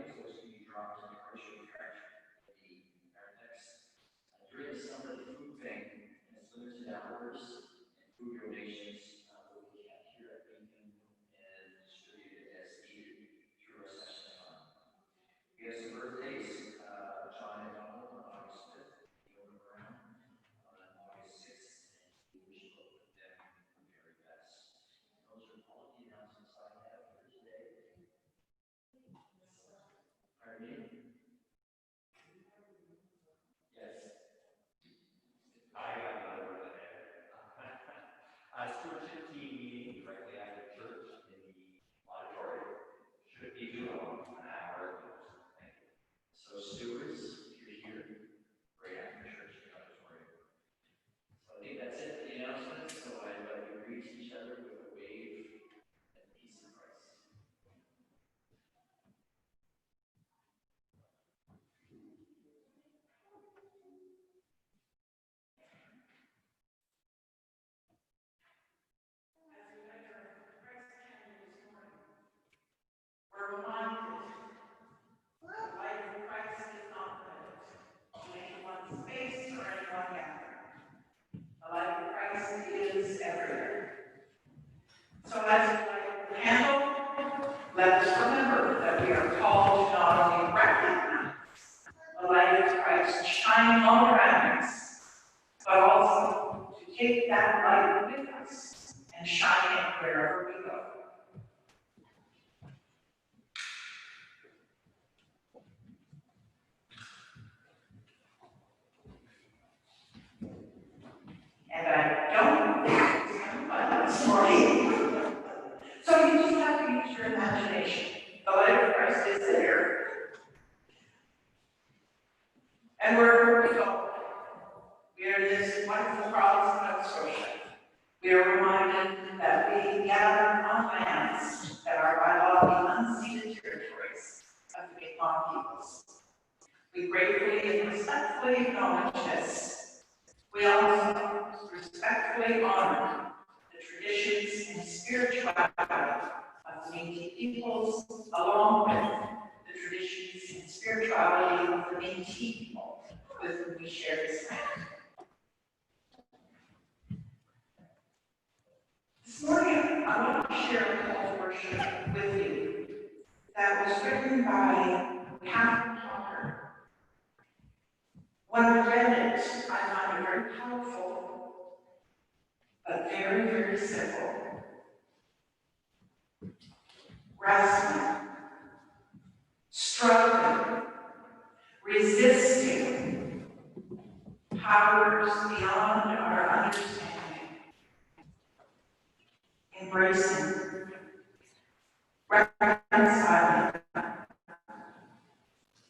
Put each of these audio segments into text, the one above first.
supposed to be dropped in the grocery trash. Our next during the summer food bank and its limited hours and food donations will be kept here at Beacon and distributed as needed through our session fund. We have some birthdays, John and Donald on August 5th, Fiona Brown on August 6th, and we wish both of them the very best. Those are all the announcements I have for today. Pardon me? Yes. I got another one there. Stewardship team meeting directly after church in the auditorium. Should be due on an hour. Thank you. So stewards, if you're here, right after church in the auditorium. So I think that's it for the announcements. So I invite you to greet each other with a wave and peace in Christ. We're reminded the life of Christ is not limited to any one space or any one gathering. The life of Christ is everywhere. So as we light the candle, let us remember that we are called to not only recognize the light of Christ shining all around us, but also to take that light with us and shine it wherever we go. And I don't think it's going to find this morning. So you just have to use your imagination. The light of Christ is there. And wherever we go, we are in this wonderful province of Nova Scotia. We are reminded that we gather on lands that are by law the unceded territories of the Mi'kmaq peoples. We gratefully and respectfully acknowledge this. We also respectfully honor the traditions and spirituality of the Métis peoples, along with the traditions and spirituality of the Métis people with whom we share this land. This morning, I want to share a call to worship with you that was written by Catherine Hawker. When I read it, I found it very powerful, but very, very simple. Wrestling, struggling, resisting powers beyond our understanding, embracing, reconciling,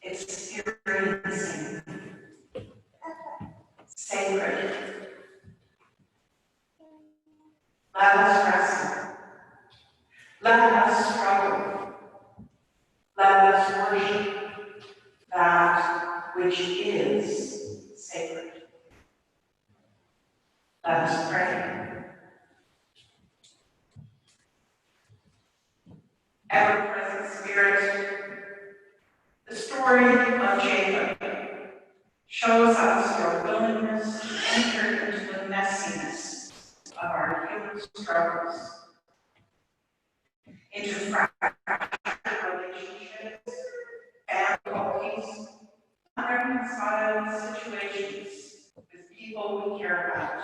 experiencing, sacred. Let us wrestle. Let us struggle. Let us worship that which is sacred. Let us pray. Ever-present Spirit, the story of Jacob shows us your willingness to enter into the messiness of our human struggles, into fractured relationships, families, unreconciled situations with people we care about.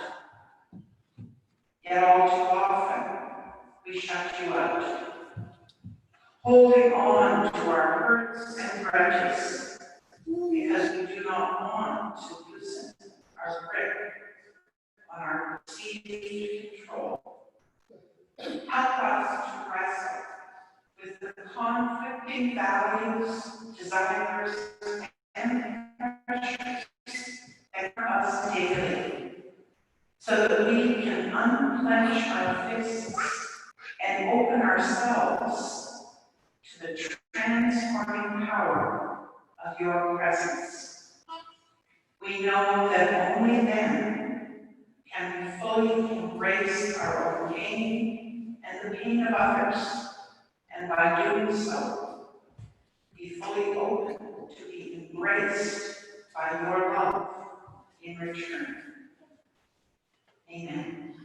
Yet all too often, we shut you out, holding on to our hurts and grudges because we do not want to loosen our grip on our perceived control. Help us to wrestle with the conflicting values, desires, and pressures that are us daily, so that we can unclench our fists and open ourselves to the transforming power of your presence. We know that only then can we fully embrace our own pain and the pain of others, and by doing so, be fully open to be embraced by your love in return. Amen.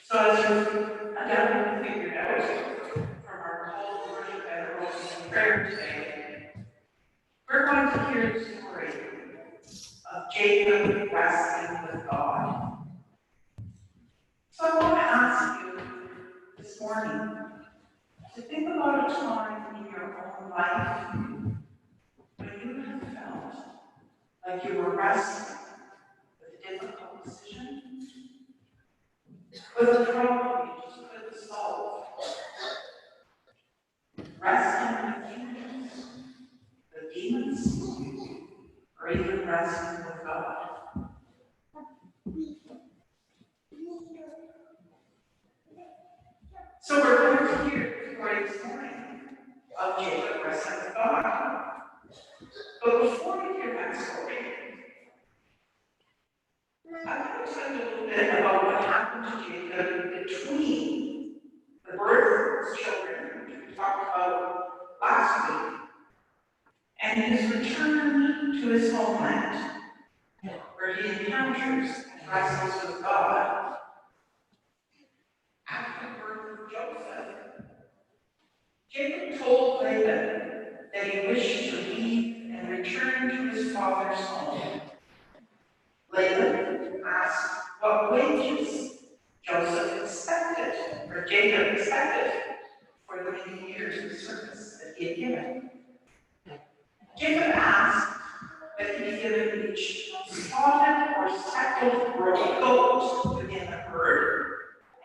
So as you've undoubtedly figured out from our call to worship and our opening prayer today, we're going to hear the story of Jacob wrestling with God. So I want to ask you this morning to think about a time in your own life when you have felt like you were wrestling with a difficult decision, with a problem you just couldn't solve, wrestling with demons, or even wrestling with God. So we're going to hear the story this morning of Jacob wrestling with God. But before we hear that story, I want to tell you a little bit about what happened to Jacob between the birth of his children, which we talked about last week, and his return to his homeland, where he encounters and wrestles with God. After the birth of Joseph, Jacob told Laban that he wished to leave and return to his father's home. Laban asked what wages Jacob expected for the many years of service that he had given. Jacob asked that he be given each spotted or speckled goat within the herd,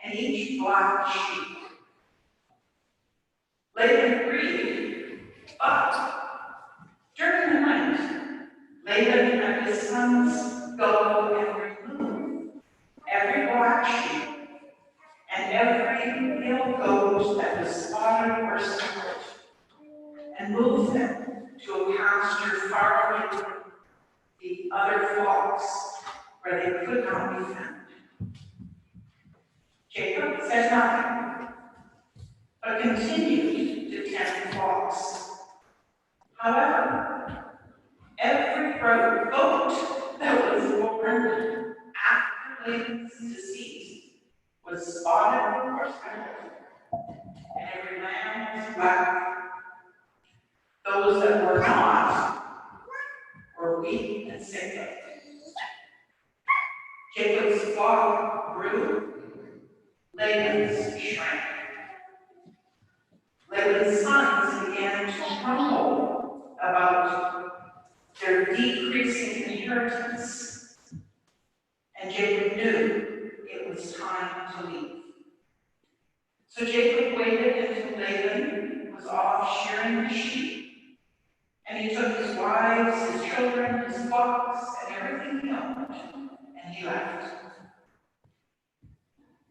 and each black sheep. Laban agreed, but during the night, Laban and his sons go and remove every black sheep and every male goat that was spotted or speckled, and move them to a pasture far away from the other flocks where they could not be found. Jacob said nothing, but continued to tend the flocks. However, every goat that was born after Laban's decease was spotted or speckled, and every lamb was black. Those that were not were weak and sickly. Jacob's flock grew, Laban's shrank. Laban's sons began to grumble about their decreasing inheritance, and Jacob knew it was time to leave. So Jacob waited until Laban was off shearing the sheep, and he took his wives, his children, his flocks, and everything he owned, and he left.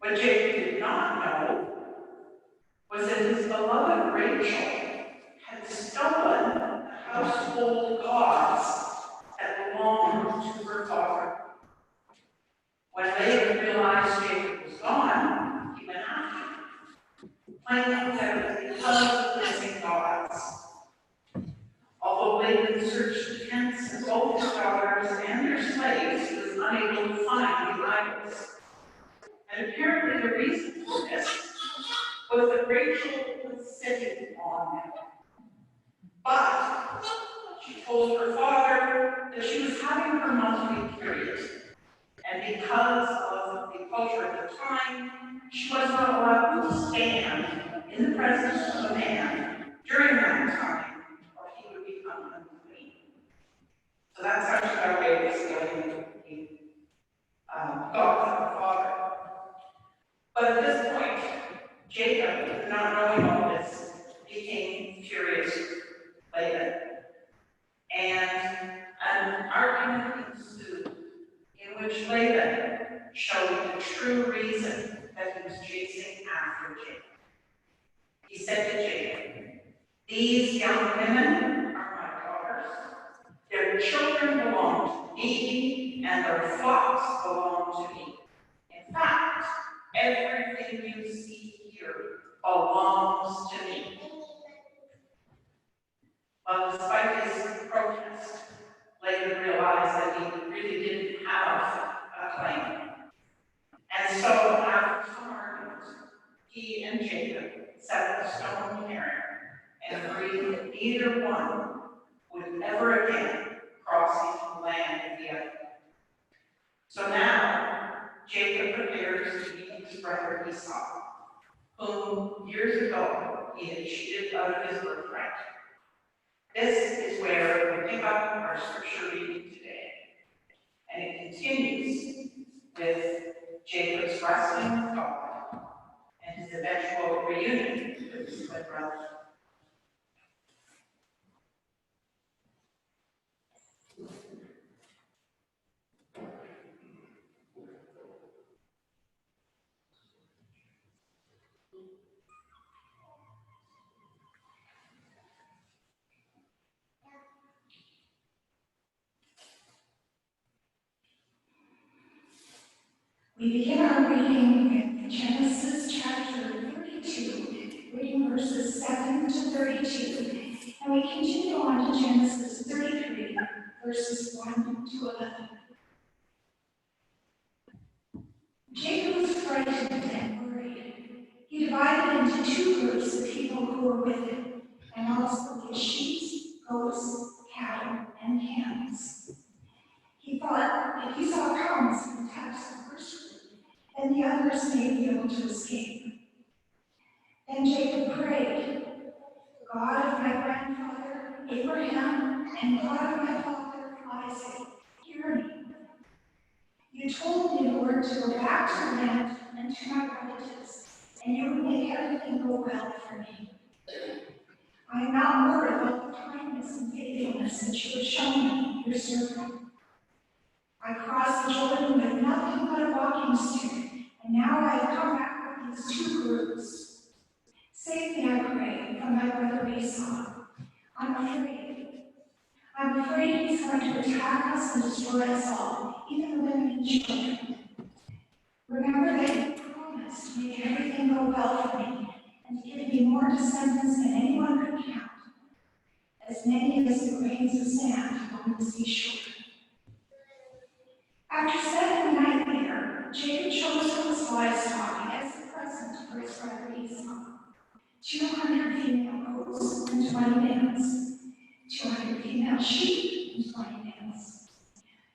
What Jacob did not know was that his beloved Rachel had stolen the household gods that belonged to her father. When Laban realized Jacob was gone, he went after him, claiming that it was because of the missing gods. Although Laban searched the tents of both his daughters and their slaves, he was unable to find the idols. And apparently the reason for this was that Rachel was sitting on them. But she told her father that she was having her monthly period, and because of the culture at the time, she was not allowed to stand in the presence of a man during that time, or he would become unclean. So that's how she got away with stealing the God from her father. But at this point, Jacob, not knowing all this, became furious with Laban. And an argument ensued in which Laban showed the true reason that he was chasing after Jacob. He said to Jacob, "These young women are my daughters. Their children belong to me, and their flocks belong to me. In fact, everything you see here belongs to me. But despite his protest, Laban realized that he really didn't have a claim. And so after some argument, he and Jacob set a stone heron and agreed that neither one would ever again cross into the land of the other. So now, Jacob prepares to meet his brother Esau, whom years ago he had cheated out of his birthright. This is where we pick up our scripture reading today, and it continues with Jacob's wrestling with God and his eventual reunion with his twin brother. We begin our reading in Genesis chapter 32, reading verses 7 to 32, and we continue on to Genesis 33, verses 1 to 11. Jacob was frightened and worried. He divided into two groups of people who were with him, and also his sheep, goats, cattle, and hens. He thought, if he saw cows and attacks the first group, then the others may be able to escape. Then Jacob prayed, God of my grandfather Abraham and God of my father Isaac, hear me. You told me, Lord, to go back to the land and to my relatives, and you would make everything go well for me. I am not worried about the kindness and faithfulness that you have shown me, your servant. I crossed the Jordan with nothing but a walking stick, and now I have come back with these two groups. Save me, I pray, from my brother Esau. I'm afraid. I'm afraid he's going to attack us and destroy us all, even the women and children. Remember that you promised to make everything go well for me, and to give me more descendants than anyone could count, as many as the grains of sand on the seashore. After spending the night there, Jacob chose from his livestock as a present for his brother Esau 200 female goats and 20 males, 200 female sheep and 20 males,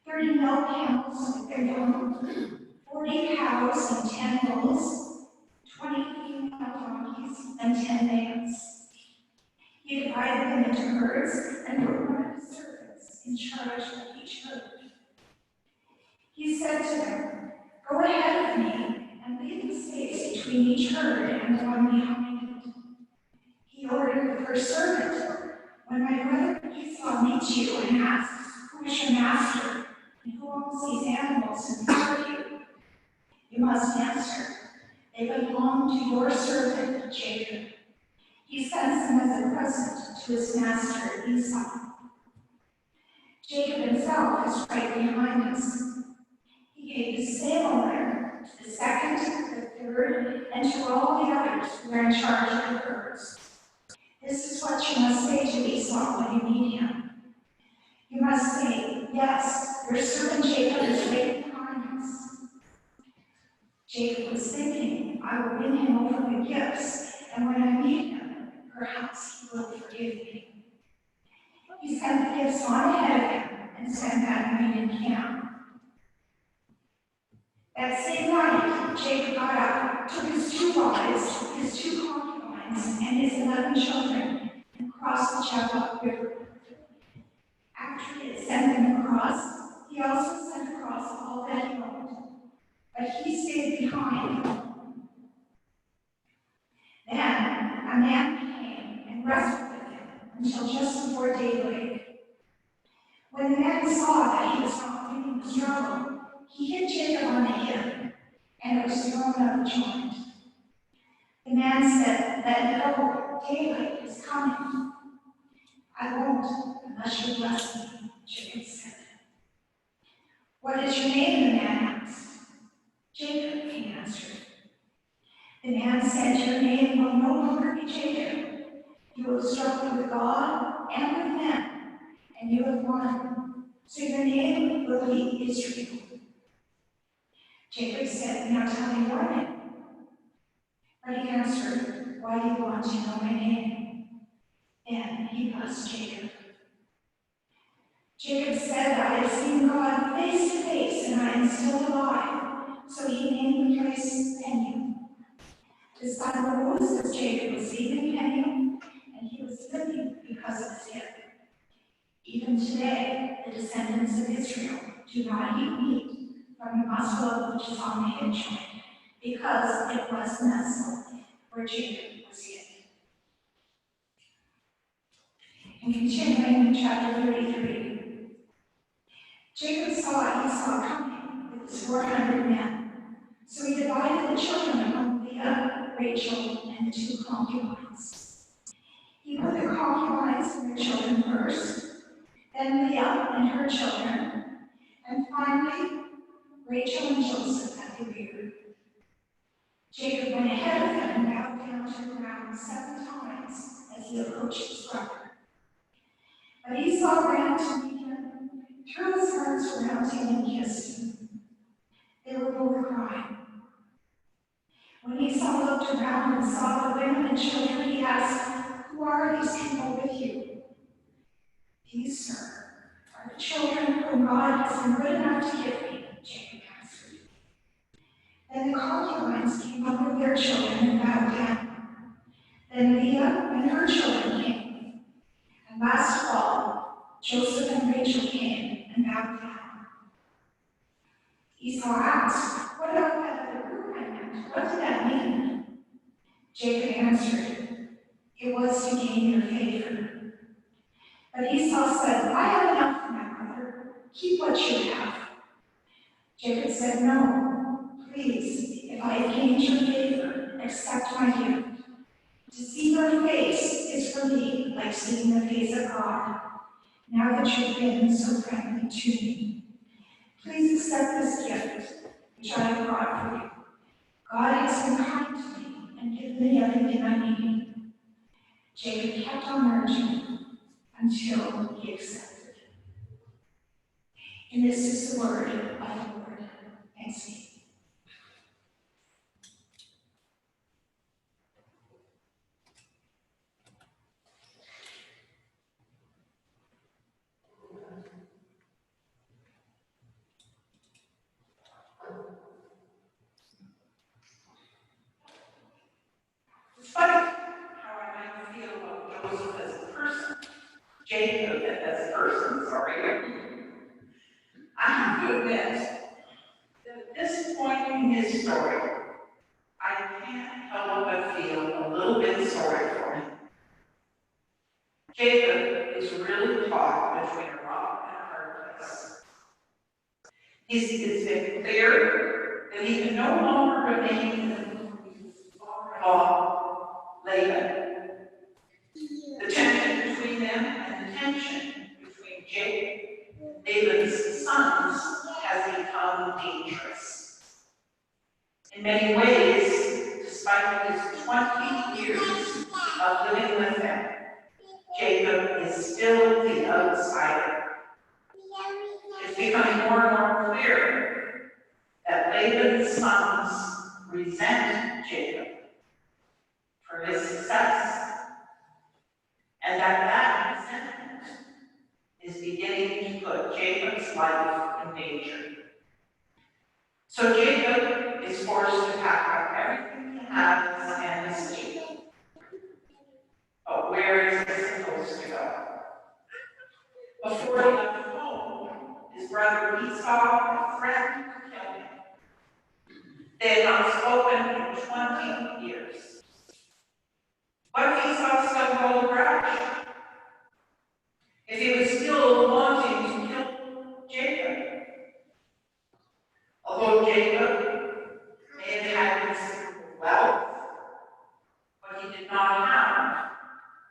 30 milk camels with their young, 40 cows and 10 bulls, 20 female donkeys and 10 lambs. He divided them into herds and put one of his servants in charge of each herd. He said to them, go ahead of me and leave the space between each herd and the one behind it. He ordered the first servant, when my brother Esau meets you and asks, who is your master and who owns these animals in front of you? You must answer, they belong to your servant Jacob. He sends them as a present to his master Esau. Jacob himself is right behind us. He gave the same order to the second, the third, and to all the others who are in charge of the herds. This is what you must say to Esau when you meet him. You must say, yes, your servant Jacob is right behind us. Jacob was thinking, I will win him over with gifts, and when I meet him, perhaps he will forgive me. He sent the gifts on ahead of him and spent that night in camp. That same night, Jacob got up, took his 2 wives, his 2 concubines, and his 11 children, and crossed the Jabbok River. After he had sent them across, he also sent across all that he owned, but he stayed behind. Then a man came and wrestled with him until just before daybreak. When the man saw that he was not winning the struggle, he hit Jacob on the hip, and it was thrown out of joint. The man said, let go, daylight is coming. I won't, unless you bless me, Jacob said. What is your name? The man asked. Jacob, he answered. The man said, "Your name will no longer be Jacob. You have struggled with God and with men, and you have won. So your name will be Israel." Jacob said, "Now tell me your name." But he answered, "Why do you want to know my name?" Then he blessed Jacob. Jacob said, "I have seen God face to face, and I am still alive." So he named the place Peniel. The sun rose as Jacob was leaving Peniel, and he was living because of sin. Even today, the descendants of Israel do not eat meat from the muscle which is on the hip joint, because it was nestled where Jacob was hid. And continuing in chapter 33, Jacob saw Esau coming with his 400 men. So he divided the children among Leah, Rachel, and the 2 concubines. He put the concubines and their children first, then Leah and her children, and finally Rachel and Joseph at the rear. Jacob went ahead of them and bowed down to the ground 7 times as he approached his brother. But Esau ran to meet him, threw his arms around him, and kissed him. They were both crying. When Esau looked around and saw the women and children, he asked, "Who are these people with you?" "These, sir, are the children whom God has been good enough to give me," Jacob answered. Then the concubines came up with their children and bowed down. Then Leah and her children came. And last of all, Joseph and Rachel came and bowed down. Esau asked, "What about that other group I met? What did that mean?" Jacob answered, "It was to gain your favor." But Esau said, "I have enough, my brother. Keep what you have." Jacob said, "No, please, if I have gained your favor, accept my gift. To see your face is for me like seeing the face of God, now that you've been so friendly to me. Please accept this gift, which I have brought for you. God has been kind to me and given me everything I need." Jacob kept on urging until he accepted. And this is the word of the Lord. Thanks be. Despite how I might feel about Joseph as a person, Jacob as a person, I have to admit that at this point in his story, I can't help but feel a little bit sorry for him. Jacob is really caught between a rock and a hard place. It's been clear that he can no longer remain in his father-in-law, Laban. The tension between them and the tension between Jacob and Laban's sons has become dangerous. In many ways, despite his 20 years of living with them, Jacob is still the outsider. It's becoming more and more clear that Laban's sons resent Jacob for his success, and that resentment is beginning to put Jacob's life in danger. So Jacob is forced to pack up everything he has and escape. But where is he supposed to go? Before he left home, his brother Esau threatened to kill him. They had not spoken in 20 years. What if Esau still held a grudge? If he was still wanting to kill Jacob? Although Jacob may have had considerable wealth, what he did not have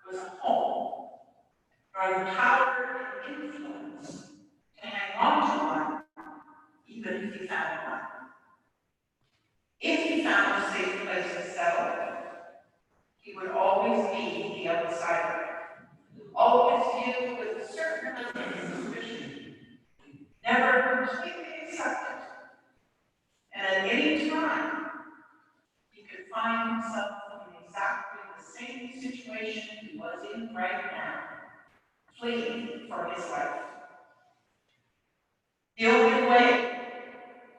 was a home, or the power and influence to hang on to one, even if he found one. If he found a safe place to settle always be the outsider, always viewed with a certain amount of suspicion, never completely accepted. And at any time, he could find himself in exactly the same situation he was in right now, fleeing for his life. The only way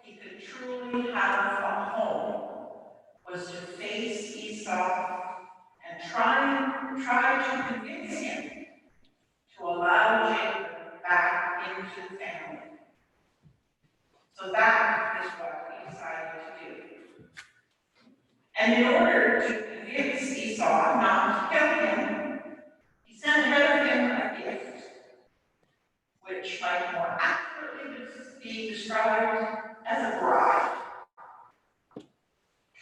he could truly have a home was to face Esau and try to convince him to allow Jacob back into the family. So that is what he decided to do. And in order to convince Esau not to kill him, he sent ahead of him a gift, which might more accurately be described as a bribe.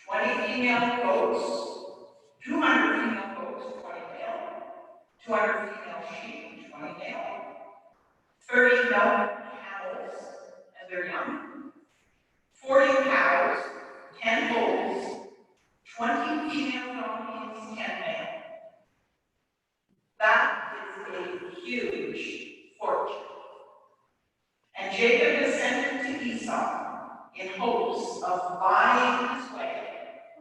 20 female goats, 200 female goats, 20 male, 200 female sheep, 20 male, 30 milk camels as they're young, 40 cows, 10 bulls, 20 female donkeys, 10 male. That is a huge fortune. And Jacob ascended to Esau in hopes of buying his way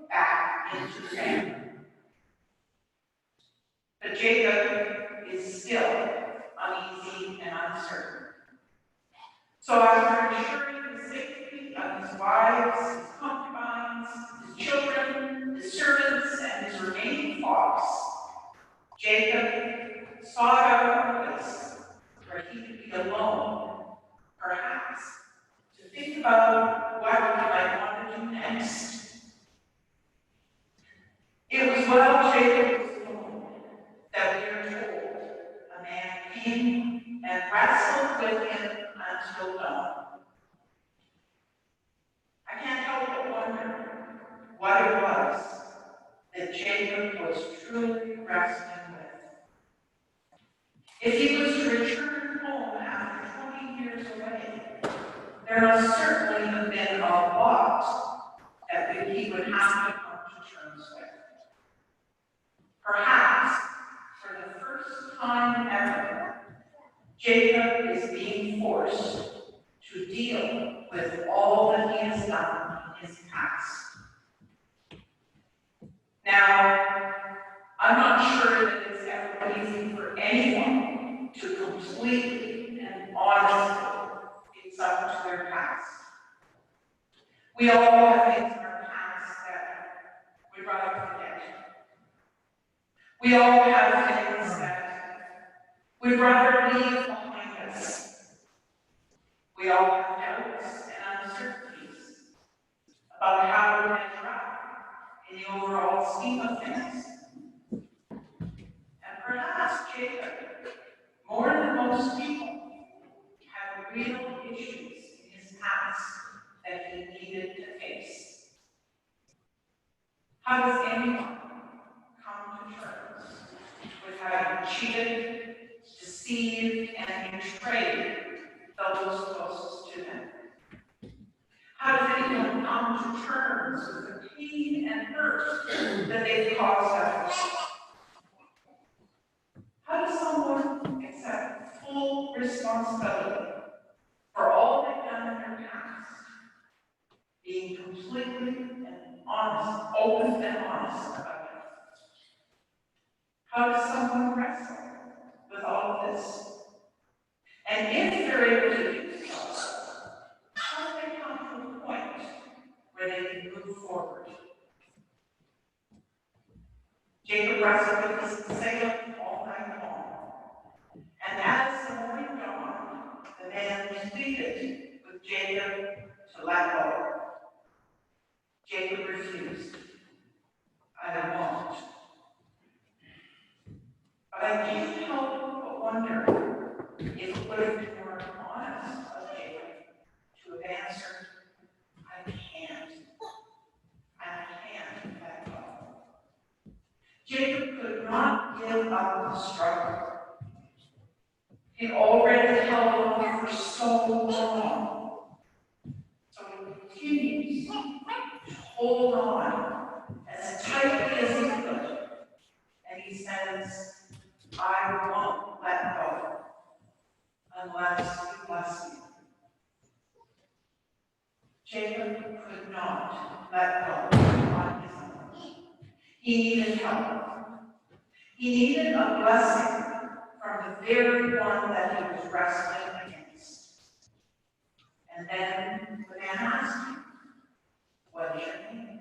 back into the family. But Jacob is still uneasy and uncertain. So after ensuring the safety of his wives, his concubines, his children, his servants, and his remaining flocks, Jacob sought out a place where he could be alone, perhaps, to think about what he might want to do next. It was while Jacob was alone that we are told a man came and wrestled with him until dawn. I can't help but wonder what it was that Jacob was truly wrestling with. If he was to return home after 20 years away, there must certainly have been a lot that he would have to come to terms with. Perhaps, for the first time ever, Jacob is being forced to deal with all that he has done in his past. Now, I'm not sure that it's ever easy for anyone to completely and honestly face up to their past. We all have things in our past that we'd rather forget. We all have things that we'd rather leave behind us. We all have doubts and uncertainties about how to measure up in the overall scheme of things. And perhaps Jacob, more than most people, had real issues in his past that he needed to face. How does anyone come to terms with having cheated, deceived, and betrayed those closest to them? How does anyone come to terms with the pain and hurt that they've caused others? How does someone accept full responsibility for all they've done in their past, being completely and honest, open and honest about it? How does someone wrestle with all of this? And if they're able to do so, how do they come to a point where they can move forward? Jacob wrestled with his assailant all night long. And as the morning dawned, the man pleaded with Jacob to let go. Jacob refused. I won't. But I can't help but wonder if it would have been more honest of Jacob to have answered, I can't let go. Jacob could not give up the struggle. He already held on for so long. So he continues to hold on as tightly as he could. And he says, I won't let go unless you bless me. Jacob could not let go on his own. He needed help. He needed a blessing from the very one that he was wrestling against. And then the man asked him, what is your name?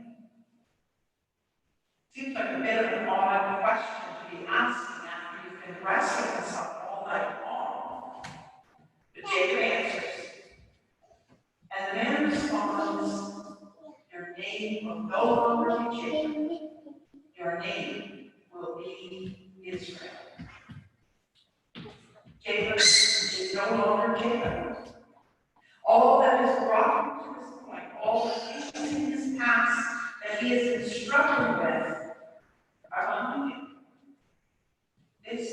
Seems like a bit of an odd question to be asking after you've been wrestling with something all night long. But Jacob answers, and the man responds, your name will no longer be Jacob. Your name will be Israel. Jacob is no longer Jacob. All that has brought him to this point, all the things in his past that he has been struggling with, are behind him. This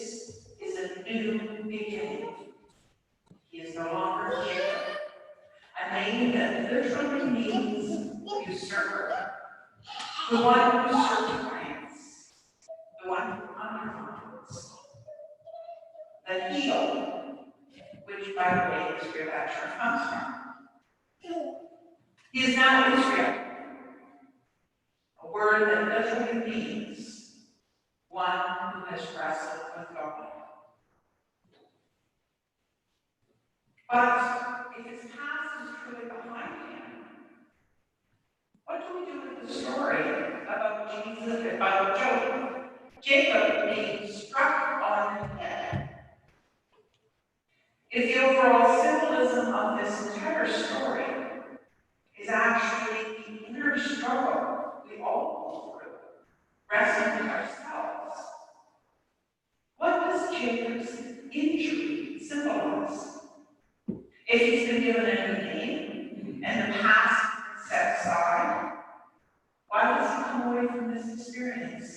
is a new beginning. He is no longer Jacob, a name that literally means usurper, the one who supplants, the one who undermines, the heel, which, by the way, is where that term comes from. He is now Israel, a word that literally means one who has wrestled with God. But if his past is truly behind him, what do we do with the story about Jesus, about Jacob being struck on the head? If the overall symbolism of this entire story is actually the inner struggle we all go through, wrestling with ourselves, what does Jacob's injury symbolize? If he's been given a new name and the past set aside, why does he come away from this experience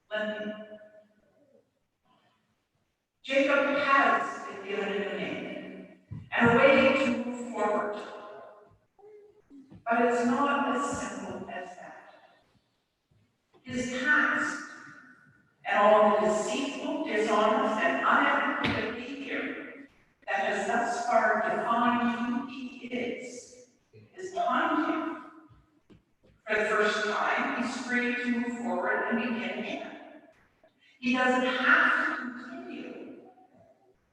limping? Jacob has been given a new name and a way to move forward. But it's not as simple as that. His past and all the deceitful, dishonest, and unethical behavior that has thus far defined who he is behind him. For the first time, he's free to move forward and begin again. He doesn't have to continue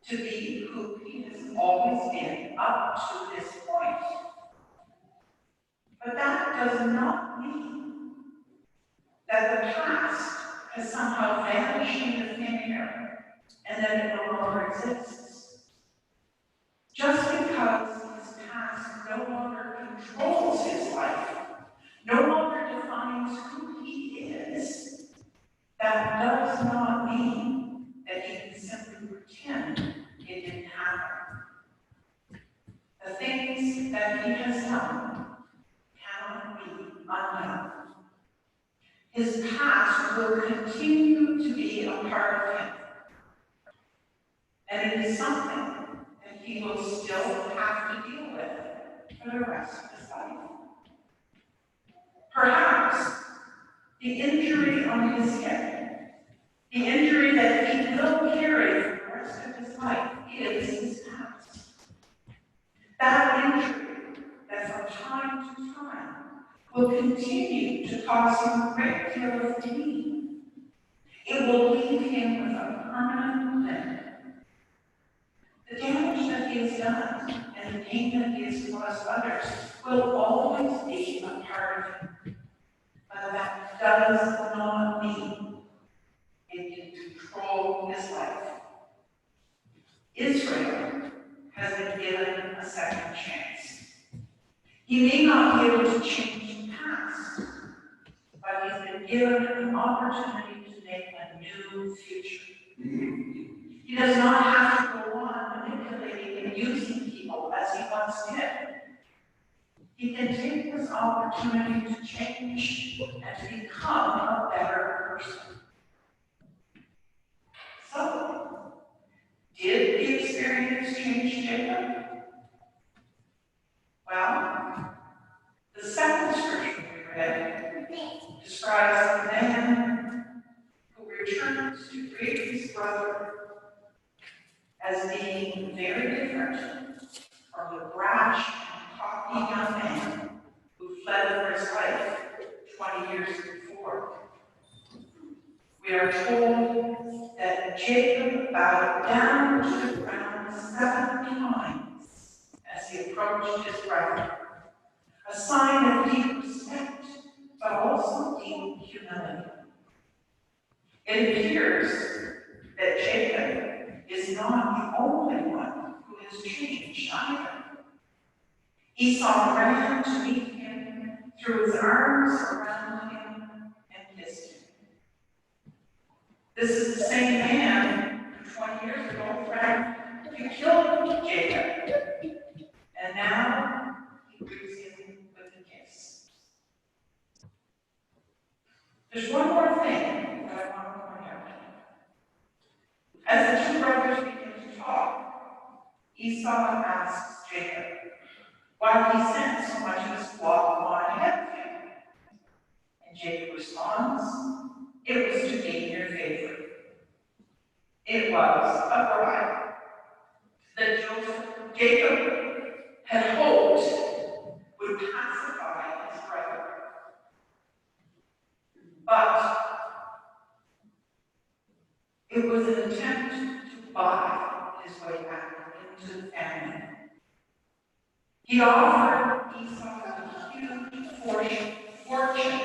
to be who he has always been up to this point. But that does not mean that the past has somehow vanished into thin air and that it no longer exists. Just because his past no longer controls his life, no longer defines who he is, that does not mean that he can simply pretend it didn't happen. The things that he has done cannot be undone. His past will continue to be a part of him. And it is something that he will still have to deal with for the rest of his life. Perhaps the injury on his head, the injury that he will carry for the rest of his life, is his past. That injury that from time to time will continue to cause him a great deal of pain. It will leave him with a permanent limp. The damage that he has done and the pain that he has caused others will always be a part of him. But that does not mean it can control his life. Israel has been given a second chance. He may not be able to change the past, but he's been given an opportunity to make a new future. He does not have to go on manipulating and using people as he once did. He can take this opportunity to change and to become a better person. So, did the experience change Jacob? Well, the second scripture we read describes a man who returns is to treat his brother as being very different from the brash and cocky young man who fled for his life 20 years before. We are told that Jacob bowed down to the ground 7 times as he approached his brother, a sign of deep respect, but also deep humility. It appears that Jacob is not the only one who has changed either. Esau ran to meet him, threw his arms around him, and kissed him. This is the same man who 20 years ago threatened to kill Jacob, and now he greets him with a kiss. There's one more thing that I want to point out. As the two brothers begin to talk, Esau asks Jacob why he sent so much of his flock on ahead of him. And Jacob responds, "It was to gain your favor." It was a bribe that Jacob had hoped would pacify his brother. But it was an attempt to buy his way back into the family. He offered Esau a huge fortune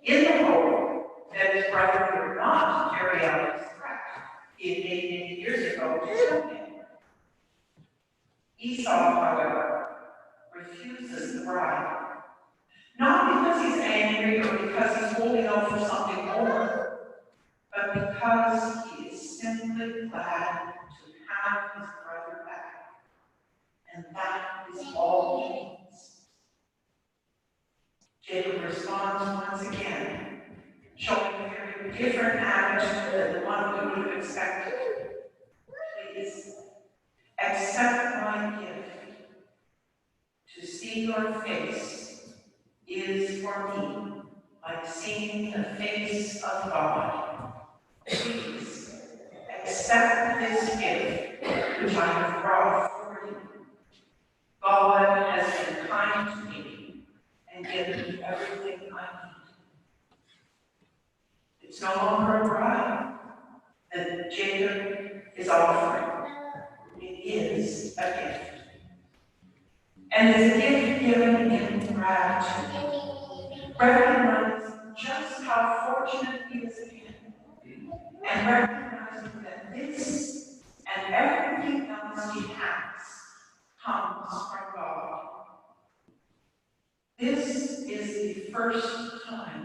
in the hope that his brother would not carry out his threat he had made many years ago to kill him. Esau, however, refuses the bribe, not because he's angry or because he's holding out for something more, but because he is simply glad to have his brother back. And that is all he needs. Jacob responds once again, showing a very different attitude than the one we would have expected. Please accept my gift. To see your face is for me like seeing the face of God. Please accept this gift which I have brought for you. God has been kind to me and given me everything I need. It's no longer a bribe that Jacob is offering. It is a gift. And it's a gift given in gratitude. Recognize just how fortunate he is again. And recognizing that this and everything else he has comes from God. This is the first time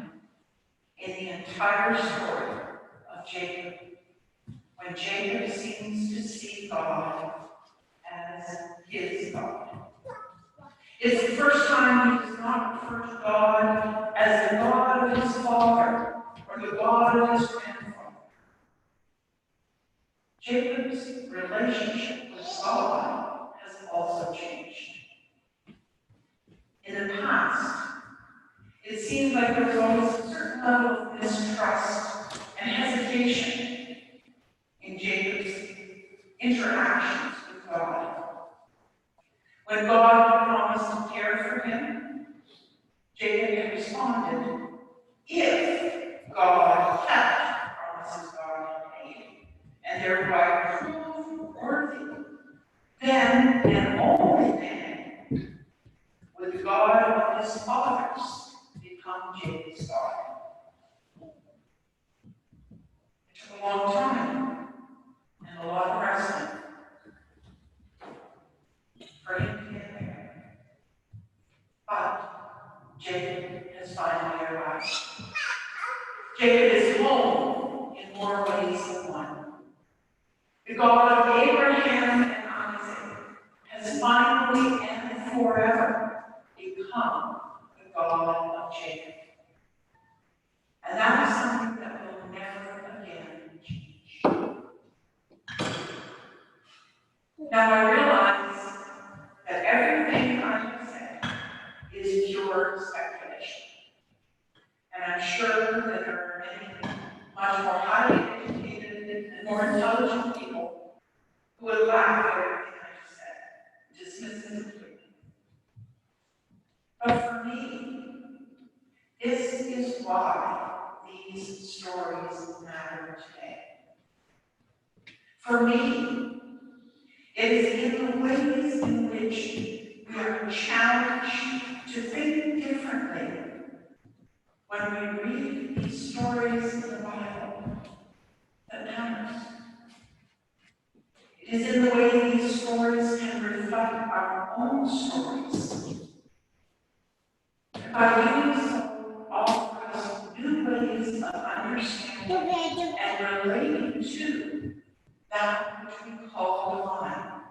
in the entire story of Jacob when Jacob seems to see God as his God. It's the first time he does not refer to God as the God of his father or the God of his grandfather. Jacob's relationship with God has also changed. In the past, it seemed like there was always a certain level of mistrust and hesitation in Jacob's interactions with God. When God promised to care for him, Jacob had responded, if God kept promises God had made, and thereby proved worthy, then and only then would the God of his fathers become Jacob's God. It took a long time and a lot of wrestling for him to get there. But Jacob has finally arrived. Jacob is home in more ways than one. The God of Abraham and Isaac has finally and forever become the God of Jacob. And that is something that will never again change. Now I realize that everything I have said is pure speculation. And I'm sure that there are many much more highly educated more intelligent people who would laugh at everything I just said, dismiss it completely. But for me, this is why these stories matter today. For me, it is in the ways in which we are challenged to think differently when we read these stories in the Bible that matters. It is in the way these stories can reflect our own stories. And by doing so, offer us new ways of understanding and relating to that which we call divine.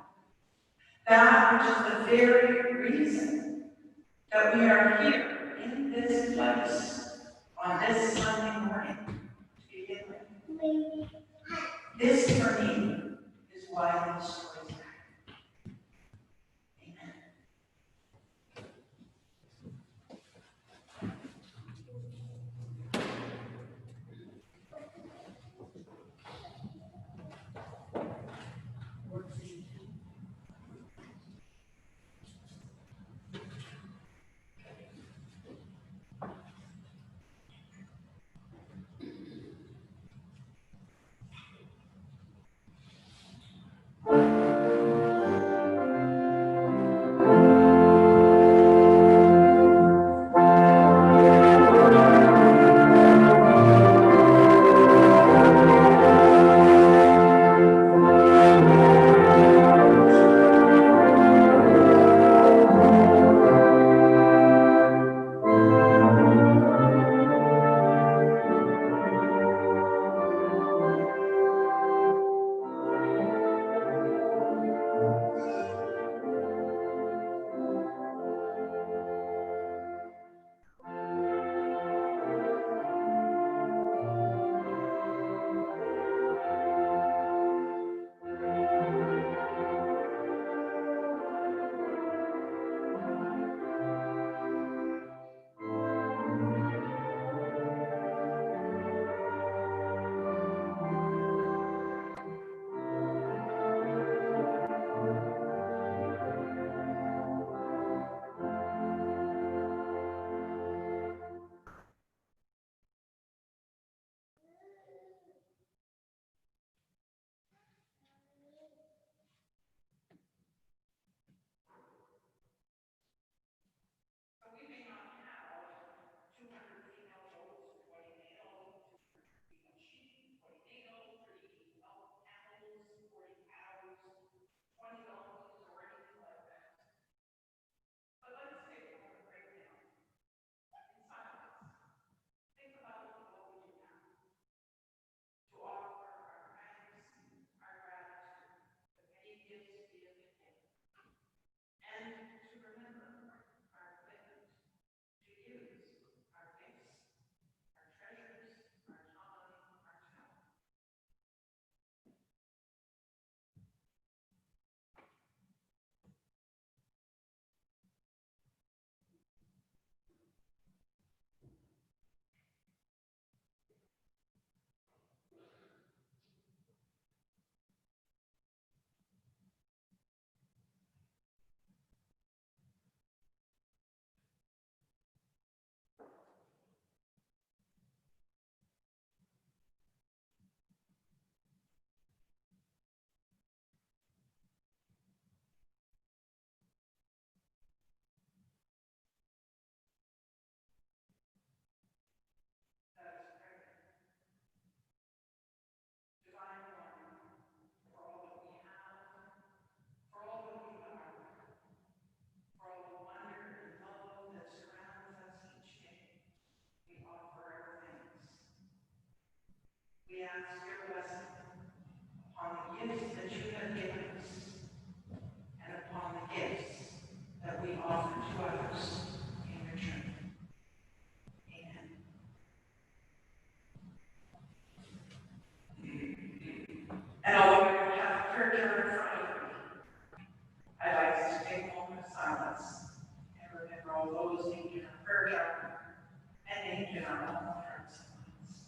That which is the very reason that we are here in this place on this Sunday morning to begin with. This, for me, is why these stories matter. Amen. We ask your blessing upon the gifts that you have given us and upon the gifts that we offer to others in return. Amen. And although we don't have a prayer journal in front of me, I'd like us to take a moment of silence and remember all those named in our prayer journal and named in our own hearts and minds.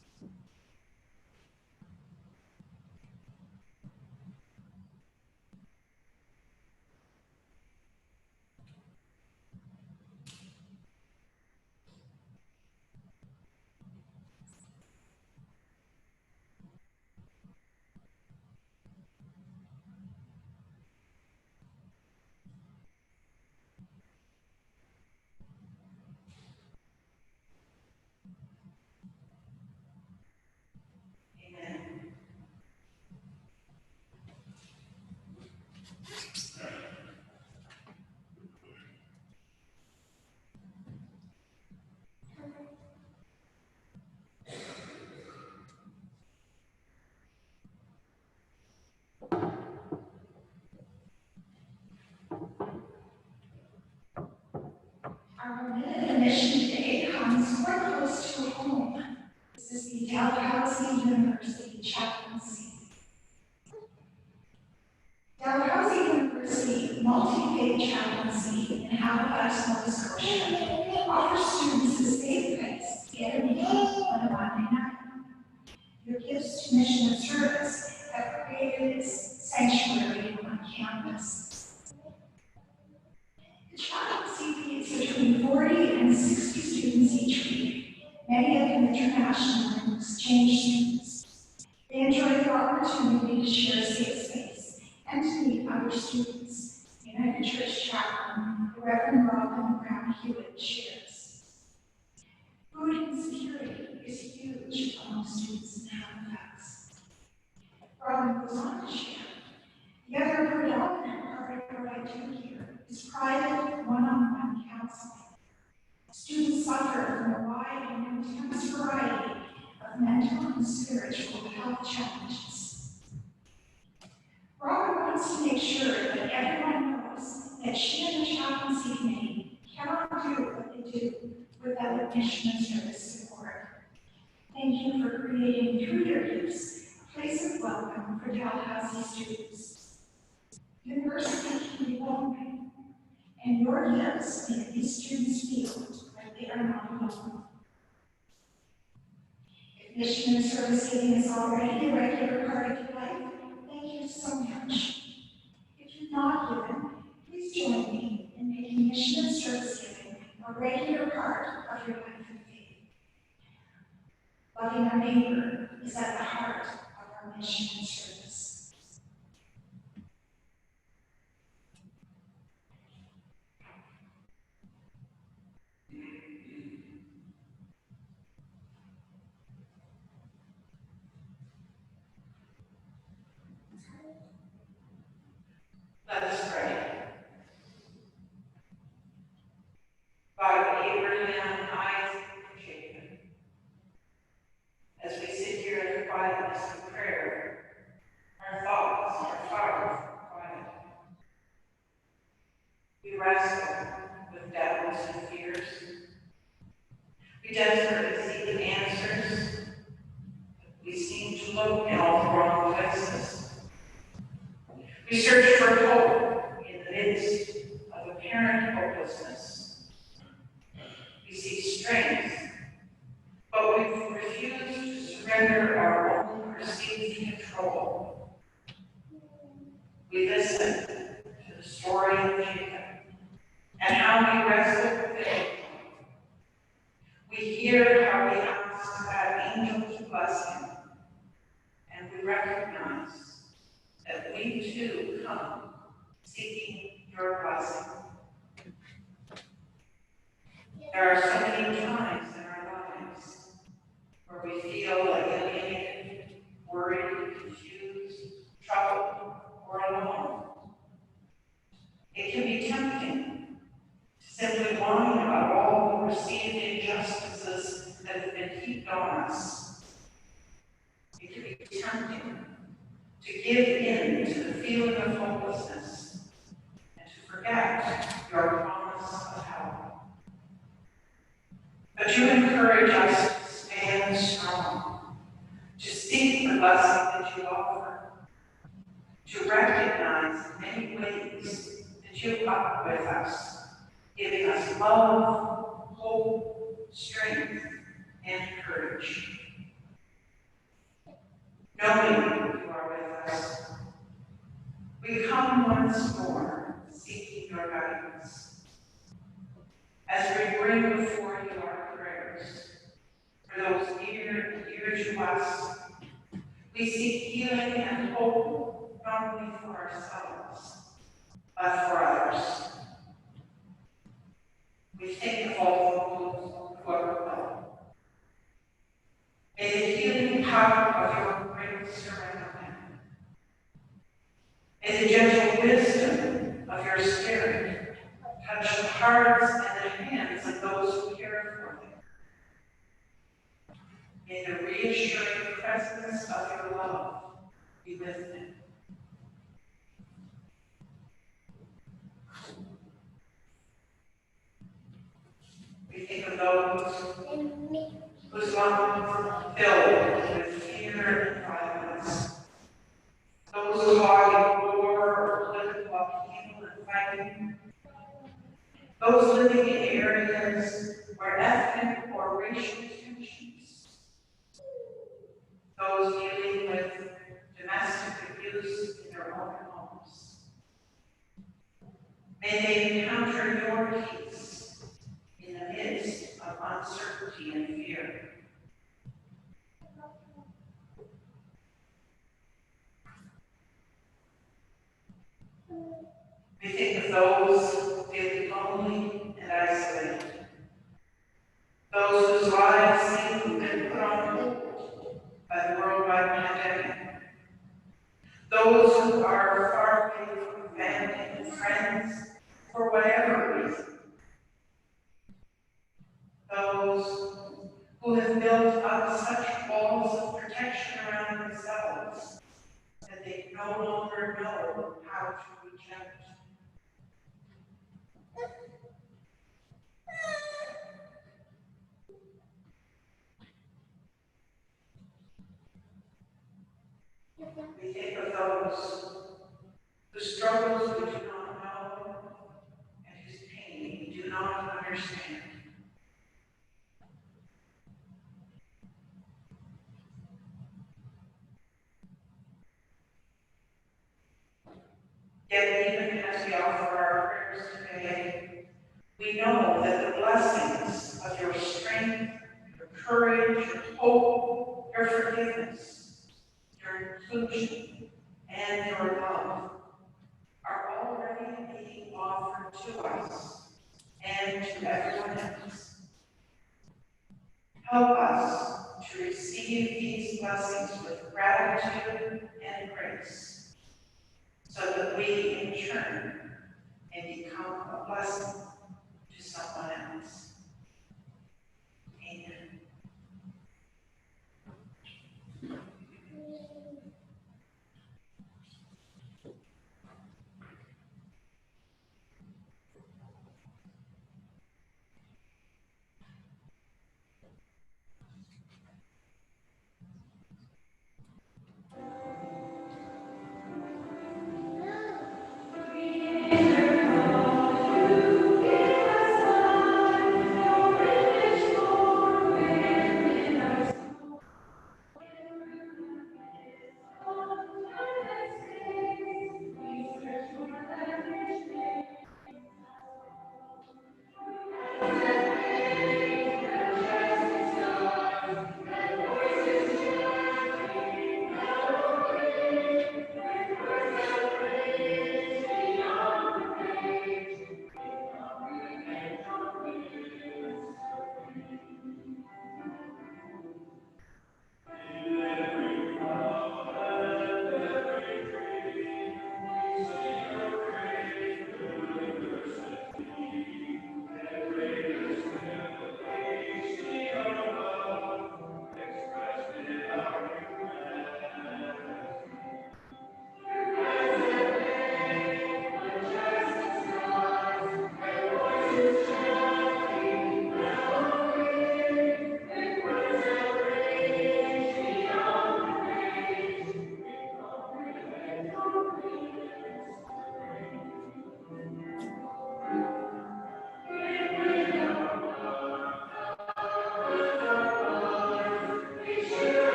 campus. The chaplaincy feeds between 40 and 60 students each week, many of them international and exchange students. They enjoy the opportunity to share safe space and to meet other students. United Church chaplain, the Reverend Robin Brown Hewitt, shares. Food insecurity is huge among students in Halifax. Robin goes on to share, the other predominant part of what I do here is private one-on-one counseling. Students suffer from a wide and intense variety of mental and spiritual health challenges. Robin wants to make sure that everyone knows that she and the chaplaincy committee cannot do what they do without admission and service support. Thank you for creating through your gifts a place of welcome for Tallahassee students. University can be lonely, and your gifts make these students feel like they are not alone. If mission and service giving is already a regular part of your life, thank you so much. If you've not given, please join me in making mission and service giving a regular part of your life of faith. Loving our neighbor is at the heart of our mission and service. Let us pray. God of Abraham, Isaac, and Jacob, as we sit here in the quietness of prayer, our thoughts are far from quiet. We wrestle with doubts and fears. We desperately seek answers. We seem to look in all the wrong places. We search for hope in the midst of apparent hopelessness. We seek strength, but we refuse to surrender our own perceived control. We listen to the story of Jacob and how he wrestled with it. We hear how he asked that angel to bless him, and we recognize that we too come seeking your blessing. There are so many times in our lives where we feel like alienated, worried, confused, troubled, or alone. It can be tempting to simply whine about all the perceived injustices that have been heaped on us. It can be tempting to give in to the feeling of hopelessness and to forget your promise of help. But you encourage us to stand strong, to seek the blessing that you offer, to recognize in many ways that you are with us, giving us love, hope, strength, and courage. Knowing you are with us, we come once more seeking your guidance. As we bring before you our prayers, for those near and dear to us, we seek healing and hope not only for ourselves, but for others. We think of all those who are well. May the healing power of your grace surround them. May the gentle wisdom of your Spirit touch the hearts and the hands of those who care for them. May the reassuring presence of your love be with them. We think of those whose lives are filled with fear and violence, those who are in war or political upheaval and fighting, those living in areas where ethnic or racial tensions, those dealing with domestic abuse in their own homes. May they encounter your peace in the midst of uncertainty and fear. We think of those feeling lonely and isolated, those whose lives seem to have been put on hold by the worldwide pandemic, those who are far away from family and friends for whatever reason, those who have built up such walls of protection around themselves that they no longer know how to reach out. We think of those whose struggles we do not know and whose pain we do not understand. Yet even as we offer our prayers today, we know that the blessings of your strength, your courage, your hope, your forgiveness, your inclusion, and your love are already being offered to us and to everyone else. Help us to receive these blessings with gratitude and grace, so that we in turn may become a blessing to someone else. Amen.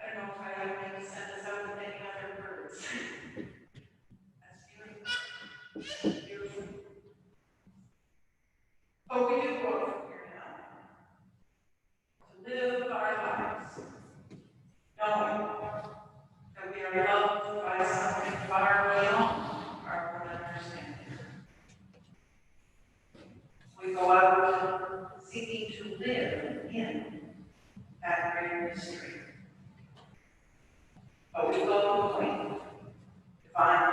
I don't know if I have maybe send this out with any other words. That's beautiful. But we do go from here now to live our lives, knowing that we are loved by something far beyond our own understanding. We go out seeking to live in that great mystery. But we will proclaim divine